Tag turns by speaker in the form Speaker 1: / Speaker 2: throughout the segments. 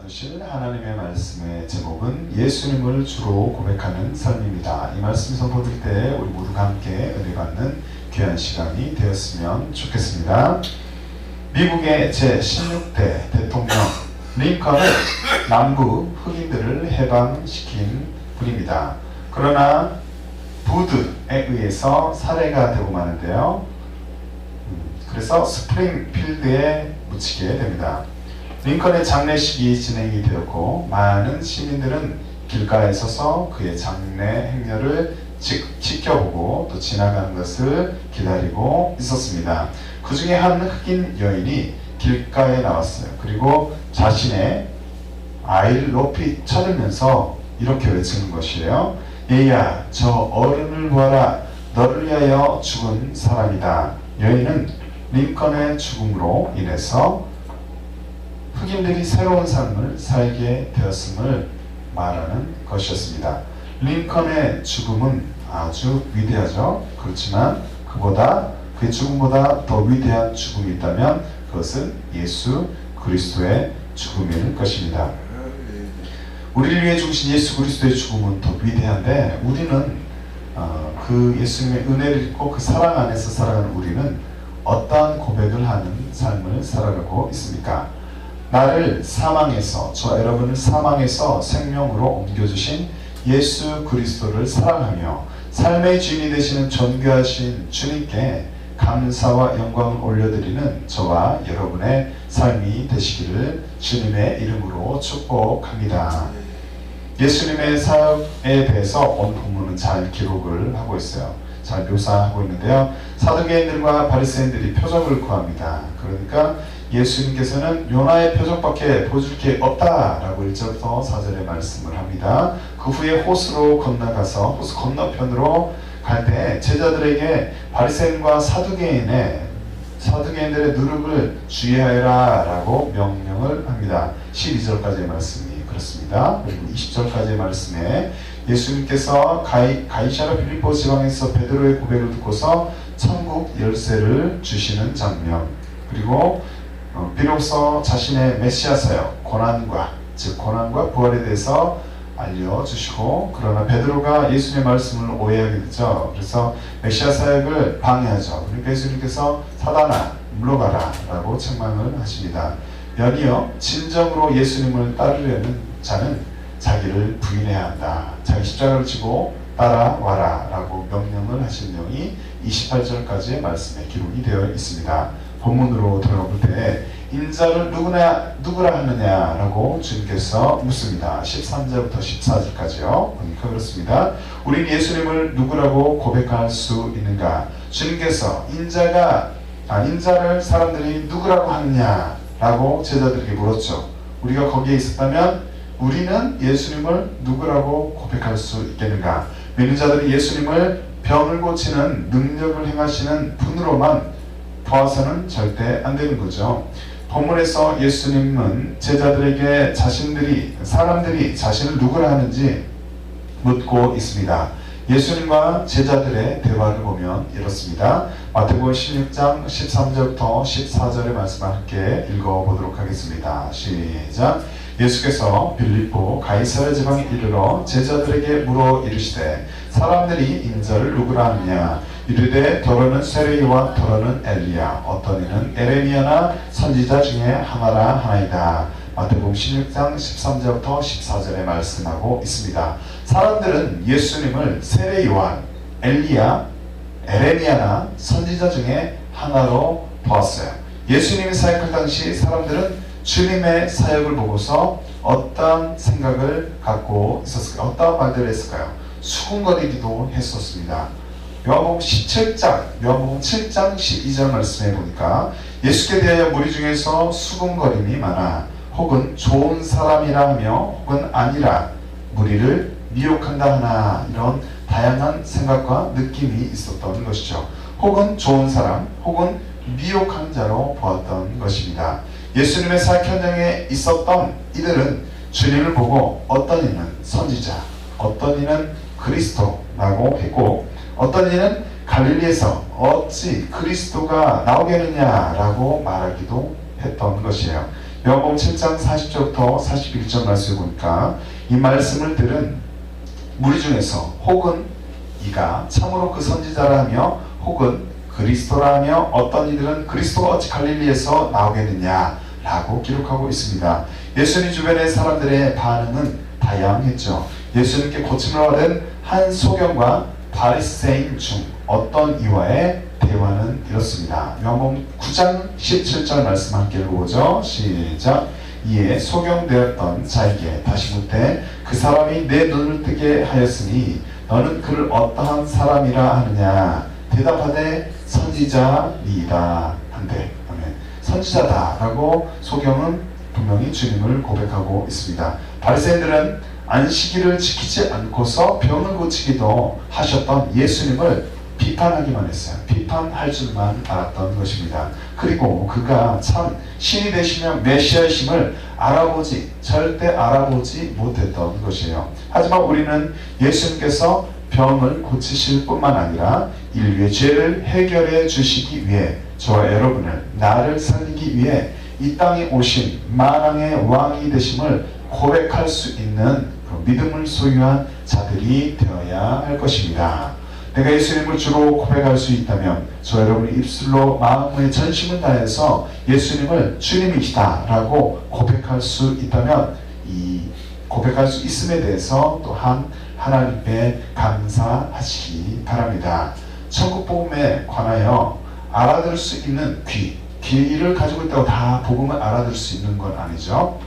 Speaker 1: 나누실 하나님의 말씀의 제목은 예수님을 주로 고백하는 삶입니다. 이 말씀 선포될 때 우리 모두가 함께 은혜 받는 귀한 시간이 되었으면 좋겠습니다. 미국의 제16대 대통령 링컨은 남부 흑인들을 해방시킨 분입니다. 그러나 부드에 의해서 살해가 되고 마는데요. 그래서 스프링필드에 묻히게 됩니다. 링컨의 장례식이 진행이 되었고 많은 시민들은 길가에 서서 그의 장례 행렬을 지켜보고 또 지나가는 것을 기다리고 있었습니다. 그 중에 한 흑인 여인이 길가에 나왔어요. 그리고 자신의 아이를 높이 쳐들면서 이렇게 외치는 것이에요. 얘야, 저 어른을 보아라. 너를 위하여 죽은 사람이다. 여인은 링컨의 죽음으로 인해서 흑인들이 새로운 삶을 살게 되었음을 말하는 것이었습니다. 링컨의 죽음은 아주 위대하죠. 그렇지만 그의 죽음보다 더 위대한 죽음이 있다면 그것은 예수 그리스도의 죽음일 것입니다. 우리를 위해 죽으신 예수 그리스도의 죽음은 더 위대한데 우리는 그 예수님의 은혜를 입고 그 사랑 안에서 살아가는 우리는 어떠한 고백을 하는 삶을 살아가고 있습니까? 나를 사망에서, 저 여러분을 사망에서 생명으로 옮겨주신 예수 그리스도를 사랑하며 삶의 주인이 되시는 존귀하신 주님께 감사와 영광을 올려드리는 저와 여러분의 삶이 되시기를 주님의 이름으로 축복합니다. 예수님의 사역에 대해서 오늘 본문은 잘 기록을 하고 있어요. 잘 묘사하고 있는데요. 사두개인들과 바리새인들이 표적을 구합니다. 그러니까 예수님께서는 요나의 표적밖에 보여줄 게 없다라고 1절부터 4절에 말씀을 합니다. 그 후에 호수로 건너가서 호수 건너편으로 갈 때 제자들에게 바리새인과 사두개인들의 누룩을 주의하여라 라고 명령을 합니다. 12절까지의 말씀이 그렇습니다. 그리고 20절까지의 말씀에 예수님께서 가이사랴 필리포 지방에서 베드로의 고백을 듣고서 천국 열쇠를 주시는 장면, 그리고 비로소 자신의 메시아 사역, 고난과 부활에 대해서 알려주시고, 그러나 베드로가 예수님의 말씀을 오해하게 되죠. 그래서 메시아 사역을 방해하죠. 그러니까 예수님께서 사단아 물러가라 라고 책망을 하십니다. 연이어 진정으로 예수님을 따르려는 자는 자기를 부인해야 한다. 자기 십자가를 지고 따라와라 라고 명령을 하신 내용이 28절까지의 말씀에 기록이 되어 있습니다. 본문으로 들어가 볼 때 인자를 누구라 하느냐 라고 주님께서 묻습니다. 13절부터 14절까지요. 그러니까 그렇습니다. 우린 예수님을 누구라고 고백할 수 있는가? 주님께서 인자를 사람들이 누구라고 하느냐 라고 제자들에게 물었죠. 우리가 거기에 있었다면 우리는 예수님을 누구라고 고백할 수 있겠는가? 믿는 자들이 예수님을 병을 고치는 능력을 행하시는 분으로만 보아서는 절대 안 되는 거죠. 본문에서 예수님은 제자들에게 사람들이 자신을 누구라 하는지 묻고 있습니다. 예수님과 제자들의 대화를 보면 이렇습니다. 마태복음 16장 13절부터 14절의 말씀을 함께 읽어보도록 하겠습니다. 시작. 예수께서 빌립보 가이사랴 지방에 이르러 제자들에게 물어 이르시되 사람들이 인자를 누구라 하느냐? 이르되 더러는 세례요한, 더러는 엘리야, 어떤 이는 에레미야나 선지자 중에 하나라 하나이다. 마태복음 16장 13절부터 14절에 말씀하고 있습니다. 사람들은 예수님을 세례요한, 엘리야, 에레미야나 선지자 중에 하나로 보았어요. 예수님이 사역할 당시 사람들은 주님의 사역을 보고서 어떤 생각을 갖고 있었을까요? 어떤 말들을 했을까요? 수군거리기도 했었습니다. 요한복음 7장 12절 말씀해 보니까 예수께 대하여 무리 중에서 수군거림이 많아 혹은 좋은 사람이라 하며 혹은 아니라 무리를 미혹한다 하나, 이런 다양한 생각과 느낌이 있었던 것이죠. 혹은 좋은 사람, 혹은 미혹한 자로 보았던 것입니다. 예수님의 사역 현장에 있었던 이들은 주님을 보고 어떤 이는 선지자, 어떤 이는 그리스도라고 했고, 어떤 이는 갈릴리에서 어찌 그리스도가 나오겠느냐라고 말하기도 했던 것이에요. 요한복음 7장 40절부터 41절 말씀을 보니까 이 말씀을 들은 무리 중에서 혹은 이가 참으로 그 선지자라 하며 혹은 그리스도라 하며 어떤 이들은 그리스도가 어찌 갈릴리에서 나오겠느냐 라고 기록하고 있습니다. 예수님 주변의 사람들의 반응은 다양했죠. 예수님께 고침을 받은 한 소경과 바리새인 중 어떤 이와의 대화는 이렇습니다. 요한복음 9장 17절 말씀 함께 읽어보죠. 시작. 이에 소경되었던 자에게 다시 묻되 그 사람이 내 눈을 뜨게 하였으니 너는 그를 어떠한 사람이라 하느냐. 대답하되 선지자니이다 한대. 아멘. 선지자다 라고 소경은 분명히 주님을 고백하고 있습니다. 바리새인들은 안식일을 지키지 않고서 병을 고치기도 하셨던 예수님을 비판하기만 했어요. 비판할 줄만 알았던 것입니다. 그리고 그가 참 신이 되시며 메시아이심을 절대 알아보지 못했던 것이에요. 하지만 우리는 예수님께서 병을 고치실 뿐만 아니라 인류의 죄를 해결해 주시기 위해 저와 여러분을, 나를 살리기 위해 이 땅에 오신 만왕의 왕이 되심을 고백할 수 있는 그런 믿음을 소유한 자들이 되어야 할 것입니다. 내가 예수님을 주로 고백할 수 있다면 저 여러분이 입술로 마음의 전심을 다해서 예수님을 주님이시다 라고 고백할 수 있다면 이 고백할 수 있음에 대해서 또한 하나님께 감사하시기 바랍니다. 천국 복음에 관하여 알아들을 수 있는 귀를 가지고 있다고 다 복음을 알아들을 수 있는 건 아니죠.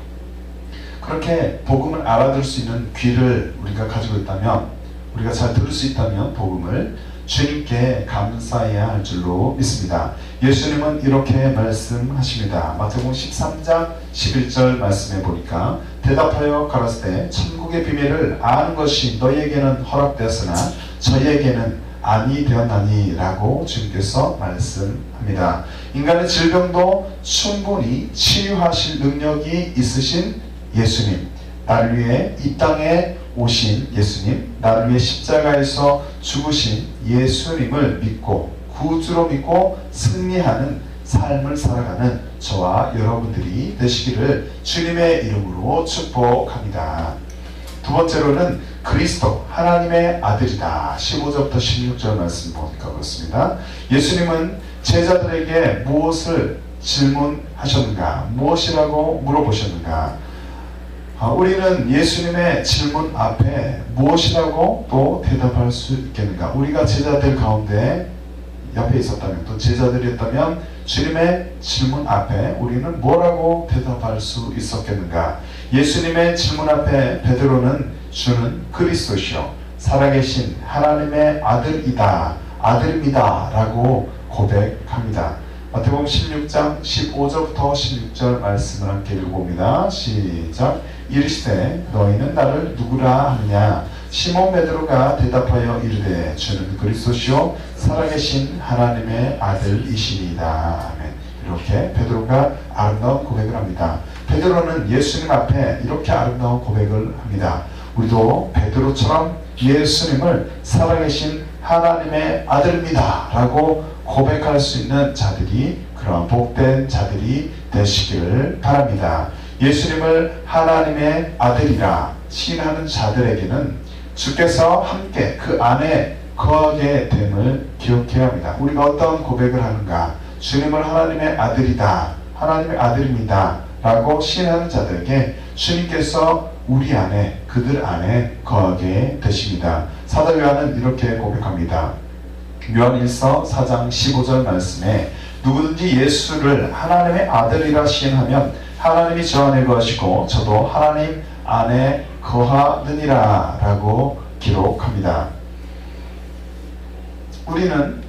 Speaker 1: 그렇게 복음을 알아들을 수 있는 귀를 우리가 가지고 있다면, 우리가 잘 들을 수 있다면 복음을 주님께 감사해야 할 줄로 믿습니다. 예수님은 이렇게 말씀하십니다. 마태복음 13장 11절 말씀해 보니까 대답하여 가라사대 천국의 비밀을 아는 것이 너희에게는 허락되었으나 저희에게는 아니 되었나니 라고 주님께서 말씀합니다. 인간의 질병도 충분히 치유하실 능력이 있으신 예수님, 나를 위해 이 땅에 오신 예수님, 나를 위해 십자가에서 죽으신 예수님을 믿고 구주로 믿고 승리하는 삶을 살아가는 저와 여러분들이 되시기를 주님의 이름으로 축복합니다. 두 번째로는 그리스도 하나님의 아들이다. 15절부터 16절 말씀 보니까 그렇습니다. 예수님은 제자들에게 무엇을 질문하셨는가? 무엇이라고 물어보셨는가? 우리는 예수님의 질문 앞에 무엇이라고 또 대답할 수 있겠는가? 우리가 제자들 가운데 옆에 있었다면, 또 제자들이었다면 주님의 질문 앞에 우리는 뭐라고 대답할 수 있었겠는가? 예수님의 질문 앞에 베드로는 주는 그리스도시요 살아계신 하나님의 아들입니다 라고 고백합니다. 마태복음 16장 15절부터 16절 말씀을 함께 읽어봅니다. 시작. 이르시되 너희는 나를 누구라 하느냐? 시몬 베드로가 대답하여 이르되 주는 그리스도시요 살아계신 하나님의 아들이시니이다. 아멘. 이렇게 베드로가 아름다운 고백을 합니다. 베드로는 예수님 앞에 이렇게 아름다운 고백을 합니다. 우리도 베드로처럼 예수님을 살아계신 하나님의 아들입니다 라고 고백할 수 있는 자들이, 그런 복된 자들이 되시기를 바랍니다. 예수님을 하나님의 아들이라 시인하는 자들에게는 주께서 함께 그 안에 거하게 됨을 기억해야 합니다. 우리가 어떤 고백을 하는가? 주님을 하나님의 아들이다, 하나님의 아들입니다 라고 시인하는 자들에게 주님께서 우리 안에, 그들 안에 거하게 되십니다. 사도 요한은 이렇게 고백합니다. 요한일서 4장 15절 말씀에 누구든지 예수를 하나님의 아들이라 시인하면 하나님이 저 안에 거하시고 저도 하나님 안에 거하느니라 라고 기록합니다. 우리는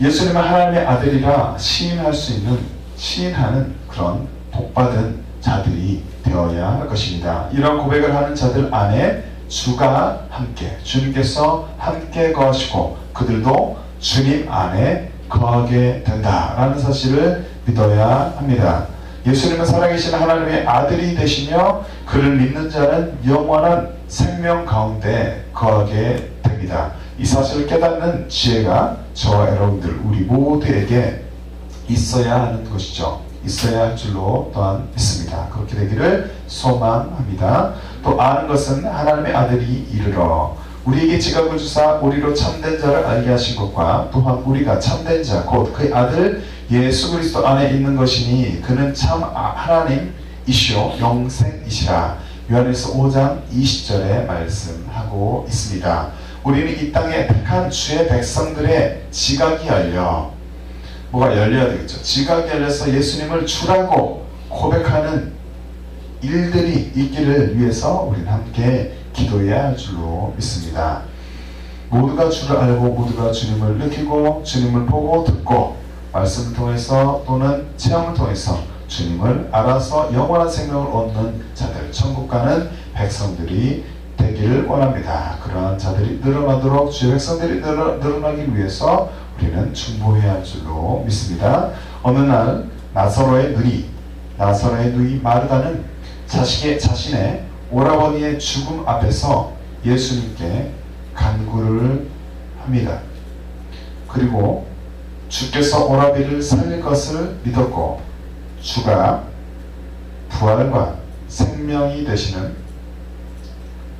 Speaker 1: 예수님을 하나님의 아들이라 시인하는 그런 복받은 자들이 되어야 할 것입니다. 이런 고백을 하는 자들 안에 주가 함께, 주님께서 함께 거하시고 그들도 주님 안에 거하게 된다라는 사실을 믿어야 합니다. 예수님은 살아계신 하나님의 아들이 되시며 그를 믿는 자는 영원한 생명 가운데 거하게 됩니다. 이 사실을 깨닫는 지혜가 저와 여러분들, 우리 모두에게 있어야 하는 것이죠. 있어야 할 줄로 또한 믿습니다. 그렇게 되기를 소망합니다. 또 아는 것은 하나님의 아들이 이르러 우리에게 지각을 주사 우리로 참된 자를 알게 하신 것과 또한 우리가 참된 자 곧 그의 아들 예수 그리스도 안에 있는 것이니 그는 참 하나님이시오 영생이시라. 요한일서 5장 20절에 말씀하고 있습니다. 우리는 이 땅에 택한 주의 백성들의 지각이 열려 뭐가 열려야 되겠죠. 지각이 열려서 예수님을 주라고 고백하는 일들이 있기를 위해서 우리는 함께 기도해야 할 줄로 믿습니다. 모두가 주를 알고 모두가 주님을 느끼고 주님을 보고 듣고 말씀을 통해서 또는 체험을 통해서 주님을 알아서 영원한 생명을 얻는 자들, 천국 가는 백성들이 되기를 원합니다. 그러한 자들이 늘어나도록 주의 백성들이 늘어나기 위해서 우리는 충고해야 할 줄로 믿습니다. 어느 날 나사로의 누이 마르다는 자신의 오라버니의 죽음 앞에서 예수님께 간구를 합니다. 그리고 주께서 오라비를 살릴 것을 믿었고 주가 부활과 생명이 되시는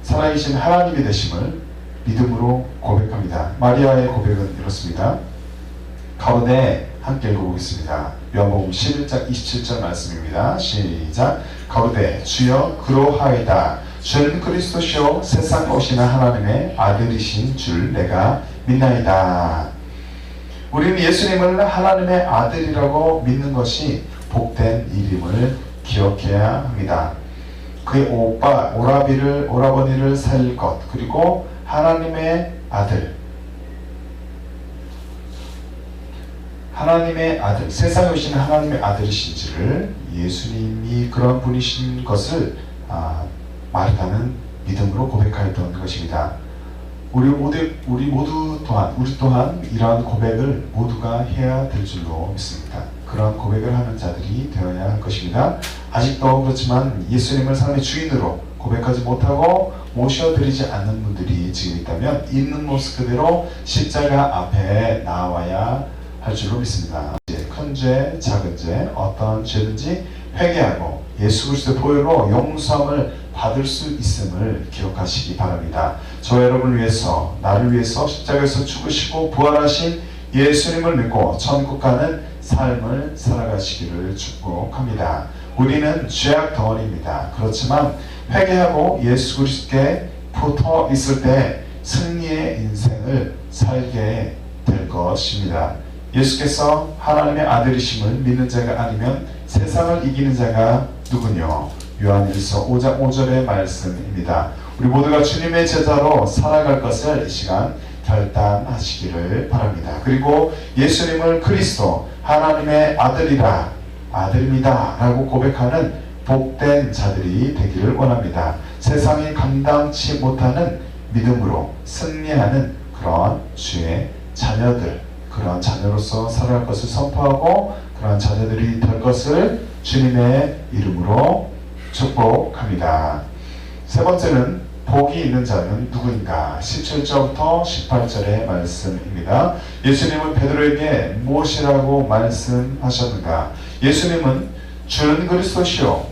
Speaker 1: 살아계신 하나님이 되심을 믿음으로 고백합니다. 마리아의 고백은 이렇습니다. 가로되 함께 읽어보겠습니다. 요한복음 11장 27절 말씀입니다. 시작. 가로되 주여 그러하이다. 주는 그리스도시요 세상에 오시는 하나님의 아들이신 줄 내가 믿나이다. 우리는 예수님을 하나님의 아들이라고 믿는 것이 복된 일임을 기억해야 합니다. 그의 오라버니를 살릴 것, 그리고 하나님의 아들, 세상에 오신 하나님의 아들이신지를 또한 그런 분이신 것을 마르다는 믿음으로 고백하였던 것입니다. 우리 또한 이러한 고백을 모두가 해야 될 줄로 믿습니다. 그런 고백을 하는 자들이 되어야 할 것입니다. 아직도 그렇지만 예수님을 삶의 주인으로 고백하지 못하고 모셔드리지 않는 분들이 지금 있다면 있는 모습 그대로 십자가 앞에 나와야 할 줄로 믿습니다. 큰 죄, 작은 죄, 어떤 죄든지 회개하고 예수 그리스도의 보혈로 용서함을 받을 수 있음을 기억하시기 바랍니다. 저 여러분을 위해서, 나를 위해서 십자가에서 죽으시고 부활하신 예수님을 믿고 천국 가는 삶을 살아가시기를 축복합니다. 우리는 죄악 덩어리입니다. 그렇지만 회개하고 예수 그리스도께 붙어 있을 때 승리의 인생을 살게 될 것입니다. 예수께서 하나님의 아들이심을 믿는 자가 아니면 세상을 이기는 자가 누구뇨? 요한일서 5장 5절의 말씀입니다. 우리 모두가 주님의 제자로 살아갈 것을 이 시간 결단하시기를 바랍니다. 그리고 예수님을 그리스도 하나님의 아들입니다 라고 고백하는 복된 자들이 되기를 원합니다. 세상이 감당치 못하는 믿음으로 승리하는 그런 주의 자녀들, 그런 자녀로서 살아갈 것을 선포하고 그런 자녀들이 될 것을 주님의 이름으로 축복합니다. 세 번째는 복이 있는 자는 누구인가? 17절부터 18절의 말씀입니다. 예수님은 베드로에게 무엇이라고 말씀하셨는가? 예수님은 주는 그리스도시요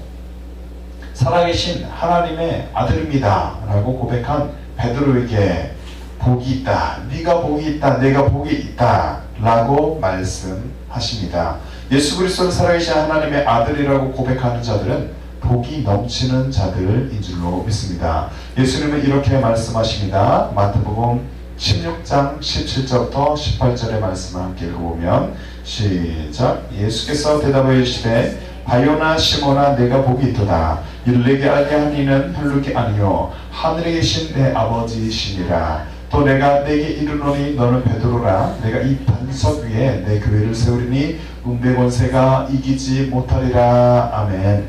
Speaker 1: 살아계신 하나님의 아들입니다 라고 고백한 베드로에게 복이 있다, 네가 복이 있다, 내가 복이 있다 라고 말씀하십니다. 예수 그리스도는 살아계신 하나님의 아들이라고 고백하는 자들은 복이 넘치는 자들인 줄로 믿습니다. 예수님은 이렇게 말씀하십니다. 마태복음 16장 17절부터 18절의 말씀을 함께 읽어보면 시작. 예수께서 대답하여 이르시되 바요나 시몬아 내가 복이 있도다. 이를 내게 알게 한 이는 혈육이 아니요 하늘에 계신 내 아버지시니라. 또 내가 내게 이르노니 너는 베드로라. 내가 이 반석 위에 내 교회를 세우리니 음배 권세가 이기지 못하리라. 아멘.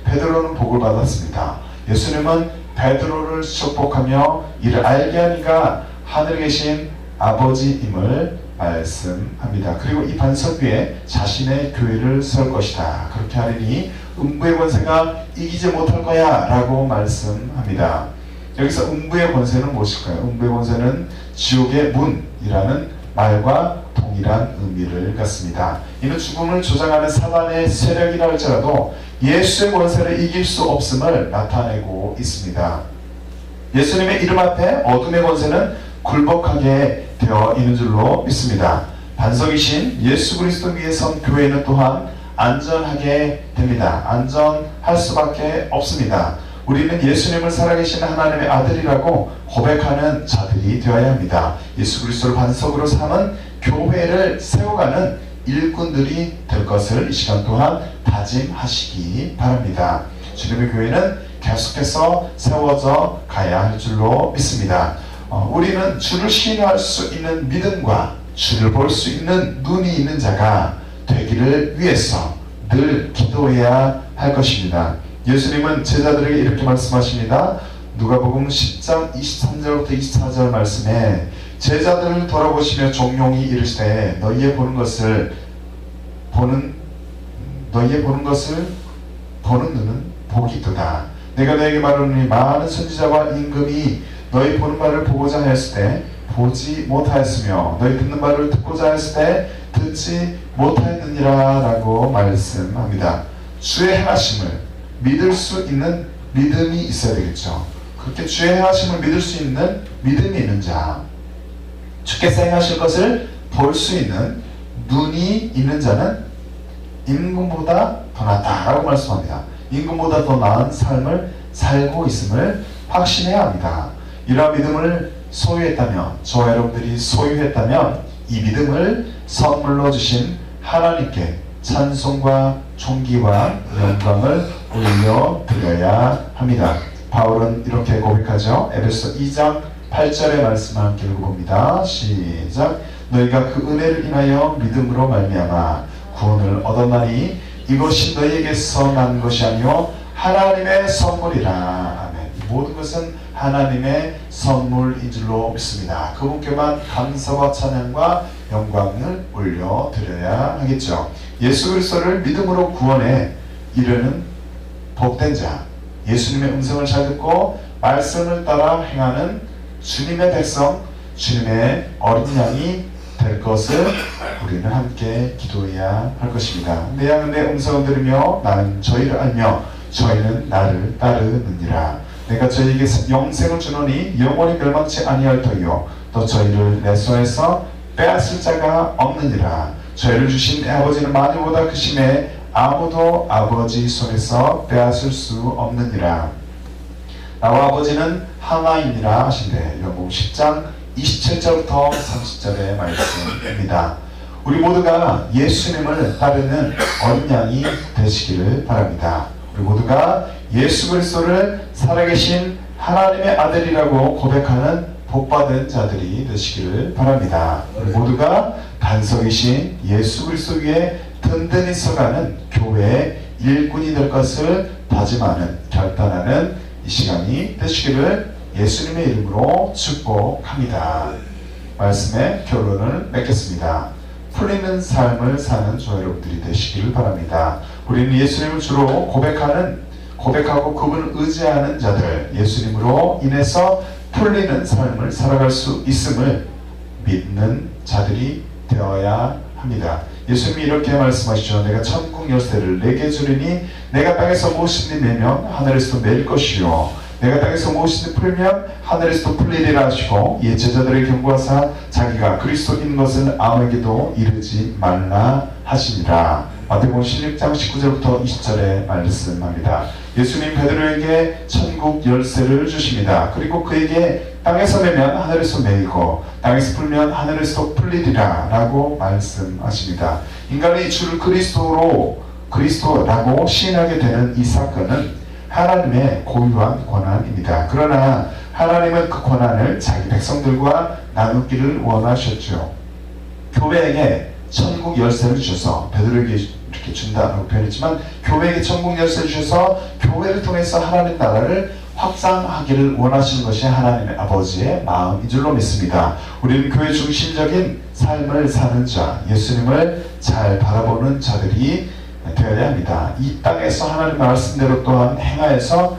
Speaker 1: 베드로는 복을 받았습니다. 예수님은 베드로를 축복하며 이를 알게 하니까 하늘에 계신 아버지임을 말씀합니다. 그리고 이 반석 위에 자신의 교회를 세울 것이다. 그렇게 하리니 음부의 권세가 이기지 못할 거야 라고 말씀합니다. 여기서 음부의 권세는 무엇일까요? 음부의 권세는 지옥의 문이라는 말과 동일한 의미를 갖습니다. 이는 죽음을 조장하는 사단의 세력이라 할지라도 예수의 권세를 이길 수 없음을 나타내고 있습니다. 예수님의 이름 앞에 어둠의 권세는 굴복하게 되어 있는 줄로 믿습니다. 반석이신 예수 그리스도 위에 선 교회는 또한 안전하게 됩니다. 안전할 수밖에 없습니다. 우리는 예수님을 살아계신 하나님의 아들이라고 고백하는 자들이 되어야 합니다. 예수 그리스도를 반석으로 삼은 교회를 세워가는 일꾼들이 될 것을 이 시간 동안 다짐하시기 바랍니다. 주님의 교회는 계속해서 세워져 가야 할 줄로 믿습니다. 우리는 주를 신뢰할 수 있는 믿음과 주를 볼 수 있는 눈이 있는 자가 되기를 위해서 늘 기도해야 할 것입니다. 예수님은 제자들에게 이렇게 말씀하십니다. 누가복음 10장 23절부터 24절 말씀에 제자들을 돌아보시며 종용이 이르시되 너희의 보는 것을 보는 눈은 복이 있도다. 내가 너에게 말하노니 많은 선지자와 임금이 너희 보는 바를 보고자 하였을 때 보지 못하였으며 너희 듣는 바를 듣고자 하였을 때 듣지 못하였느니라 라고 말씀합니다. 주의 행하심을 믿을 수 있는 믿음이 있어야 되겠죠. 그렇게 주의 행하심을 믿을 수 있는 믿음이 있는 자, 주께서 행하실 것을 볼 수 있는 눈이 있는 자는 임금보다 더 낫다라고 말씀합니다. 임금보다 더 나은 삶을 살고 있음을 확신해야 합니다. 이러한 믿음을 소유했다면, 저와 여러분들이 소유했다면 이 믿음을 선물로 주신 하나님께 찬송과 존귀와 영광을 올려드려야 합니다. 바울은 이렇게 고백하죠. 에베소 2장 8절의 말씀을 함께 읽어봅니다. 시작. 너희가 그 은혜를 인하여 믿음으로 말미암아 구원을 얻었나니 이것이 너희에게서 난 것이 아니요 하나님의 선물이라. 아멘. 모든 것은 하나님의 선물인 줄로 믿습니다. 그분께만 감사와 찬양과 영광을 올려드려야 하겠죠. 예수 그리스도를 믿음으로 구원에 이르는 복된 자, 예수님의 음성을 잘 듣고 말씀을 따라 행하는 주님의 백성, 주님의 어린 양이 될 것을 우리는 함께 기도해야 할 것입니다. 내 양은 내 음성을 들으며 나는 저희를 알며 저희는 나를 따르느니라. 내가 저희에게 영생을 주노니 영원히 멸망치 아니할 터이요 또 저희를 내 손에서 빼앗을 자가 없느니라. 저희를 주신 내 아버지는 만유보다 크심에 아무도 아버지 손에서 빼앗을 수 없느니라. 나와 아버지는 하나이니라 하신대. 요한복음 10장 27절부터 30절의 말씀입니다. 우리 모두가 예수님을 따르는 어린 양이 되시기를 바랍니다. 우리 모두가 예수 그리스도를 살아계신 하나님의 아들이라고 고백하는 복받은 자들이 되시기를 바랍니다. 우리 모두가 반석이신 예수 그리스도 위에 든든히 서가는 교회의 일꾼이 될 것을 다짐하는, 결단하는 이 시간이 되시기를 예수님의 이름으로 축복합니다. 말씀의 결론을 맺겠습니다. 풀리는 삶을 사는 저 여러분들이 되시기를 바랍니다. 우리는 예수님을 주로 고백하고 그분을 의지하는 자들, 예수님으로 인해서 풀리는 삶을 살아갈 수 있음을 믿는 자들이 되어야 합니다. 예수님이 이렇게 말씀하시죠. 내가 천국 열쇠를 내게 주리니 내가 땅에서 무엇이든지 매면 하늘에서도 맬 것이요 내가 땅에서 무엇이든지 풀면 하늘에서도 풀리리라 하시고 이 제자들의 경고하사 자기가 그리스도인 것을 아무에게도 이르지 말라 하시니라. 마태복음 16장 19절부터 20절에 말씀합니다. 예수님 베드로에게 천국 열쇠를 주십니다. 그리고 그에게 땅에서 매면 하늘에서 매이고 땅에서 풀면 하늘에서 풀리리라 라고 말씀하십니다. 인간이 주를 그리스도라고 시인하게 되는 이 사건은 하나님의 고유한 권한입니다. 그러나 하나님은 그 권한을 자기 백성들과 나누기를 원하셨죠. 교회에게 천국 열쇠를 주셔서, 베드로에게 이렇게 준다라고 표현했지만 교회에게 천국 열쇠를 주셔서 교회를 통해서 하나님 나라를 확장하기를 원하시는 것이 하나님의 아버지의 마음인 줄로 믿습니다. 우리는 교회 중심적인 삶을 사는 자, 예수님을 잘 바라보는 자들이 되어야 합니다. 이 땅에서 하나님 말씀대로 또한 행하여서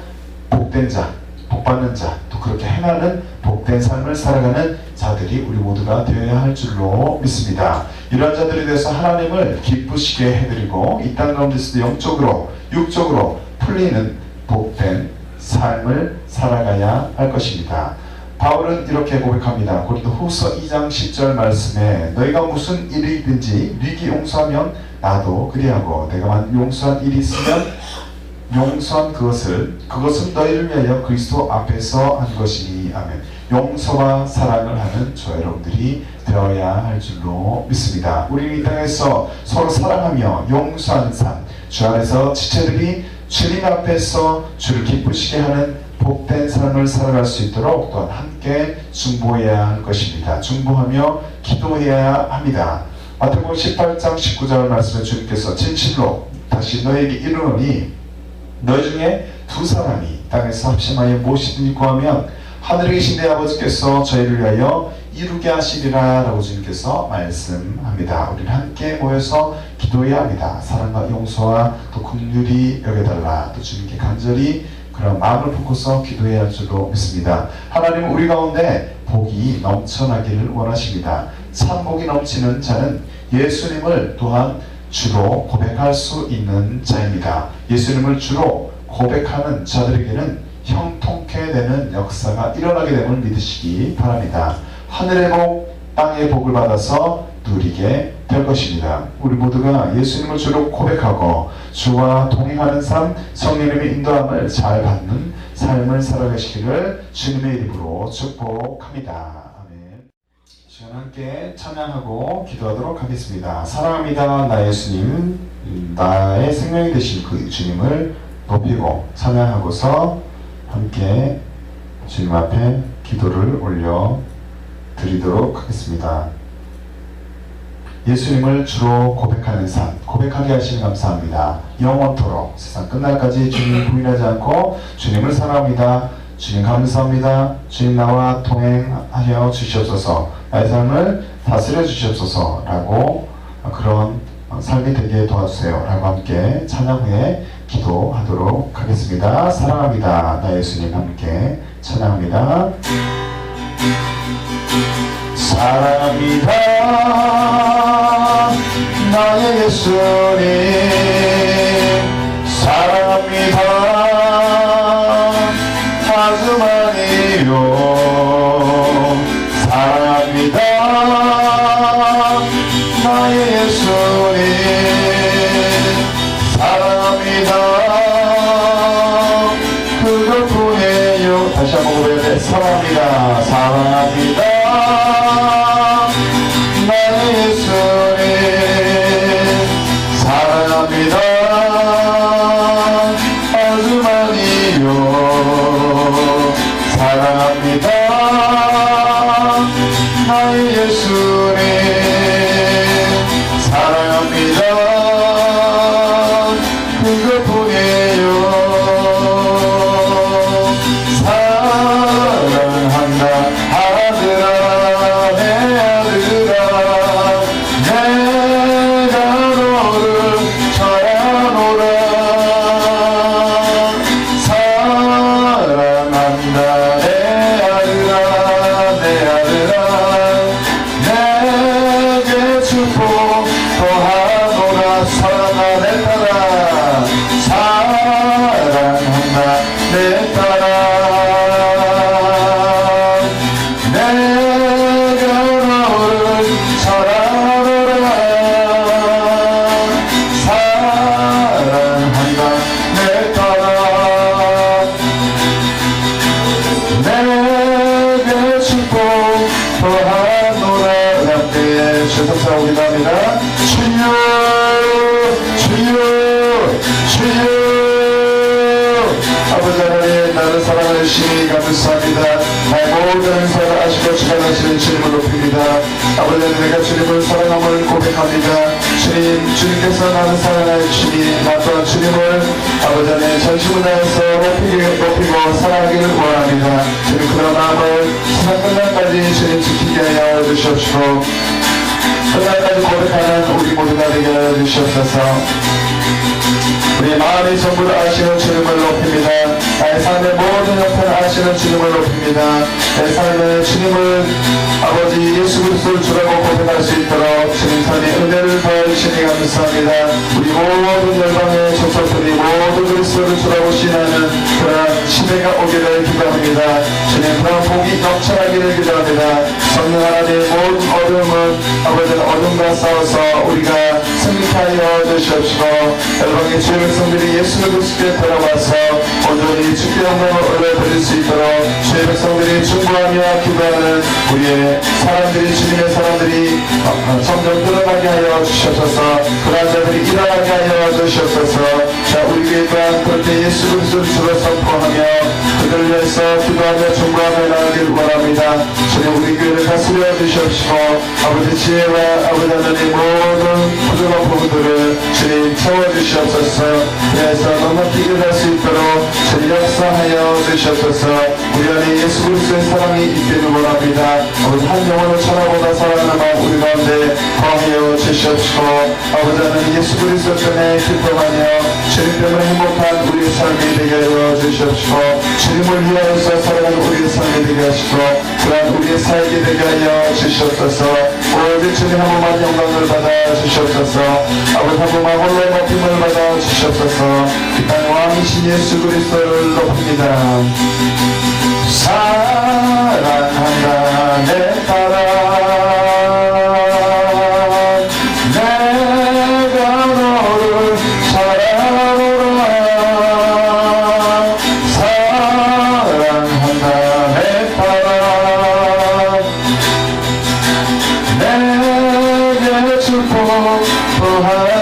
Speaker 1: 복된 자, 복받는 자, 또 그렇게 행하는 복된 삶을 살아가는 자들이 우리 모두가 되어야 할 줄로 믿습니다. 이러한 자들에 대해서 하나님을 기쁘시게 해드리고 이 땅 가운데서도 영적으로 육적으로 풀리는 복된 삶을 살아가야 할 것입니다. 바울은 이렇게 고백합니다. 고린도후서 2장 10절 말씀에 너희가 무슨 일이든지 미리 용서하면 나도 그리하고 내가 용서한 일이 있으면 용서한 그것은 너희를 위하여 그리스도 앞에서 한 것이니. 아멘. 용서와 사랑을 하는 저 여러분들이 되어야 할 줄로 믿습니다. 우리 이 땅에서 서로 사랑하며 용서하는 삶, 주 안에서 지체들이 주님 앞에서 주를 기쁘시게 하는 복된 삶을 살아갈 수 있도록 또한 함께 중보해야 할 것입니다. 중보하며 기도해야 합니다. 마태복음 18장 19절 말씀에 주님께서 진실로 다시 너에게 이르노니 너희 중에 두 사람이 땅에서 합심하여 무엇이든지 구하면 하늘에 계신 내 아버지께서 저희를 위하여 이루게 하시리라 라고 주님께서 말씀합니다. 우리는 함께 모여서 기도해야 합니다. 사랑과 용서와 또 긍휼히 여겨달라. 또 주님께 간절히 그런 마음을 품고서 기도해야 할 줄로 믿습니다. 하나님은 우리 가운데 복이 넘쳐나기를 원하십니다. 참 복이 넘치는 자는 예수님을 또한 주로 고백할 수 있는 자입니다. 예수님을 주로 고백하는 자들에게는 형통케 되는 역사가 일어나게 됨을 믿으시기 바랍니다. 하늘의 복, 땅의 복을 받아서 누리게 될 것입니다. 우리 모두가 예수님을 주로 고백하고 주와 동행하는 삶, 성령님의 인도함을 잘 받는 삶을 살아가시기를 주님의 이름으로 축복합니다. 아멘. 시간 함께 찬양하고 기도하도록 하겠습니다. 사랑합니다. 나 예수님, 나의 생명이 되신 그 주님을 높이고 찬양하고서 함께 주님 앞에 기도를 올려 드리도록 하겠습니다. 예수님을 주로 고백하는 삶, 고백하게 하시니 감사합니다. 영원토록 세상 끝날까지 주님을 부인하지 않고 주님을 사랑합니다. 주님 감사합니다. 주님 나와 동행하여 주시옵소서. 나의 삶을 다스려 주시옵소서 라고 그런 삶이 되게 도와주세요 라고 함께 찬양 후에 기도하도록 하겠습니다. 사랑합니다. 나 예수님 함께 찬양합니다. 사랑합니다. 나의 예수님 사랑합니다. 아주 많이요. 사랑합니다. 나의 예수님 사랑합니다. 그것뿐이에요. 다시 한번 고백해. 사랑합니다. 사랑합니다. 나의 예수님 사랑합니다. 아주 많이요. 사랑합니다. 나의 예수님 사랑합니다. 그것뿐이에요. 사랑한다 아들아 내 아들아 내가 너를 사랑하노라. 사랑한다 내 아들아 내 아들아 내게 축복 더하노라. 사랑아 내 딸아 사랑한다 내 딸아 내가 너를 사랑하노라. 사랑한다 내 딸아 내게 축복 더하노라. 함께 주석사 기도합니다. 주여 주여 주여. 아버지 하나님 나를 사랑하시니 감사합니다. 나의 모든 사랑 아시고 주관하시는 주님을 높입니다. 아버지 하나님 내가 주님을 사랑함을 고백합니다. 주님께서 나를 사랑하여 주시니 나 또한 주님을 아버지 하나님 전심을 다해서 높이고 사랑하기를 원합니다. 주님 그런 마음을 세상 끝날까지 주님 지키게 하여 주시옵시고 끝날까지 고백하는 우리 모두가 되게 하여 주시옵소서. 우리 마음의 전부를 아시는 주님을 높입니다. 나의 삶의 모든 형편을 아시는 주님을 높입니다. 내 삶의 주님을 아버지 예수 그리스도를 주라고 고백할 수 있도록 주님 삶의 은혜를 더해주시니 감사합니다. 우리 모든 열방의 족속들이 모든 그리스도를 주라고 신하는 그러한 시대가 오기를 기도합니다. 주님 그런 복이 넘쳐나기를 기도합니다. 성령 하나님의 모든 어둠은 아버지는 어둠과 싸워서 우리가 승리케 하여 주시옵시고 열방의 주의 백성들이 예수 그리스도께 돌아와서 온전히 주께 영광을 올려드릴 수 있도록 주의 백성들이 중보하며 기도하는 우리의 사람들이 주님의 사람들이 점점 늘어나게 하여 주시옵소서. 그러한 자들이 일어나게 하여 주시옵소서. 자 우리 교회 또한 그렇게 예수 그리스도를 주로 선포하며 그들을 위해서 기도하며 중보하며 나가길 원합니다. 주님 우리 교회를 다스려 주시옵시고 아버지 지혜와 아버지 하나님 모든 부족한 부분들을 주님 채워주시옵소서. 그래서 넉넉히 일할 수 있도록 주님 역사하여 주시옵소서. 우리 안에 예수 그리스도의 사랑이 있기를 원합니다. 아버지 한 영혼을 천하보다 사랑하는 마음 우리 가운데 더하여 주시옵시고 아버지 하나님 예수 그리스도 때문에 기뻐하며 주님 때문에 행복한 우리의 삶이 되게 하여 주시옵시고 주님을 위하여서 살아가는 우리의 삶이 되게 하시고 그러한 우리의 사역이 되게 하여 주시옵소서. 오직 주님 한 번만 영광을 받아 주시옵소서. 아버지 한 번만 홀로 높임을 받아 주시옵소서. 이 땅 왕이신 예수 그리스도를 높입니다. 사랑한다 내 딸아 내가 너를 사랑하노라 사랑한다 내 딸아 내게 축복 또한